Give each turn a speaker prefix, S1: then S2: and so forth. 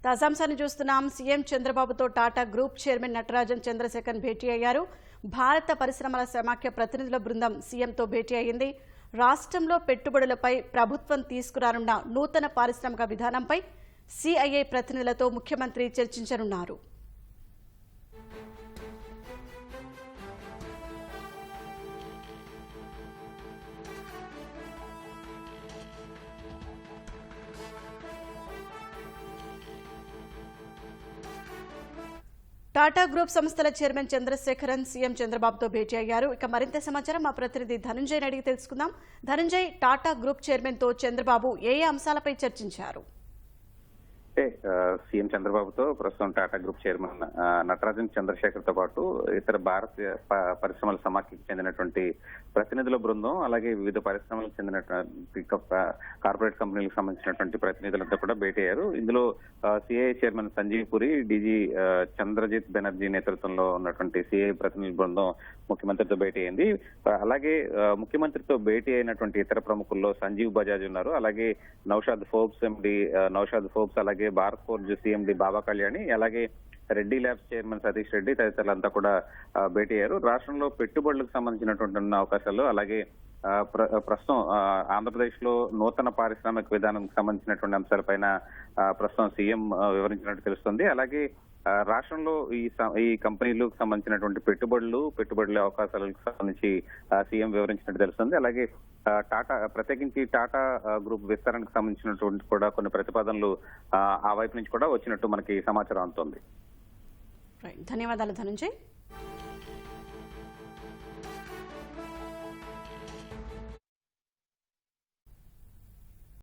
S1: తాజాంశాన్ని చూస్తున్నాం. సీఎం చంద్రబాబుతో Tata group chairman Natarajan Chandrasekhar భేటీ అయ్యారు. భారత పరిశ్రమల సమాఖ్య ప్రతినిధుల బృందం సీఎంతో భేటీ అయ్యింది. రాష్ట్రంలో పెట్టుబడులపై ప్రభుత్వం తీసుకురానున్న నూతన పారిశ్రామిక విధానంపై సిఐఐ ప్రతినిధులతో ముఖ్యమంత్రి చర్చించనున్నారు. టాటా గ్రూప్ సంస్థల చైర్మన్ చంద్రశేఖరన్ సీఎం చంద్రబాబుతో భేటీ అయ్యారు. ఇక మరింత సమాచారం మా ప్రతినిధి ధనంజయ్ అడిగి తెలుసుకుందాం. ధనంజయ్, టాటా గ్రూప్ చైర్మన్ తో చంద్రబాబు ఏ అంశాలపై చర్చించారు?
S2: సీఎం చంద్రబాబుతో ప్రస్తుతం టాటా గ్రూప్ చైర్మన్ నటరాజన్ చంద్రశేఖర్ తో పాటు ఇతర భారతీయ పరిశ్రమల సమాఖ్యకు చెందినటువంటి ప్రతినిధుల బృందం, అలాగే వివిధ పరిశ్రమలకు చెందినటువంటి కార్పొరేట్ కంపెనీలకు సంబంధించినటువంటి ప్రతినిధులంతా కూడా భేటీ అయ్యారు. ఇందులో సిఐఐ చైర్మన్ సంజీవ్ పురి, డీజీ చంద్రజిత్ బెనర్జీ నేతృత్వంలో ఉన్నటువంటి సిఐఐ ప్రతినిధుల బృందం ముఖ్యమంత్రితో భేటీ అయింది. అలాగే ముఖ్యమంత్రితో భేటీ అయినటువంటి ఇతర ప్రముఖుల్లో సంజీవ్ బజాజ్ ఉన్నారు. అలాగే నౌషాద్ ఫోర్బ్స్ ఎండి నౌషాద్ ఫోర్బ్స్, అలాగే భారత్ ఫోర్జ్ సిఎండి బాబా కళ్యాణి, అలాగే రెడ్డి ల్యాబ్స్ చైర్మన్ సతీష్ రెడ్డి తదితరులంతా కూడా భేటీ అయ్యారు. రాష్ట్రంలో పెట్టుబడులకు సంబంధించినటువంటి అవకాశాలు, అలాగే ప్రస్తుతం ఆంధ్రప్రదేశ్ లో నూతన పారిశ్రామిక విధానానికి సంబంధించినటువంటి అంశాలపైన ప్రస్తుతం సీఎం వివరించినట్టు తెలుస్తుంది. అలాగే రాష్ట్రంలో ఈ కంపెనీలకు సంబంధించినటువంటి పెట్టుబడుల అవకాశాలకు సంబంధించి సీఎం వివరించినట్టు తెలుస్తుంది. అలాగే ప్రత్యేకించి టాటా గ్రూప్ విస్తరణకు సంబంధించినటువంటి కూడా కొన్ని ప్రతిపాదనలు ఆ వైపు నుంచి కూడా వచ్చినట్టు మనకి సమాచారం అందుతోంది.
S1: ధన్యవాదాలు ధనంజయ్.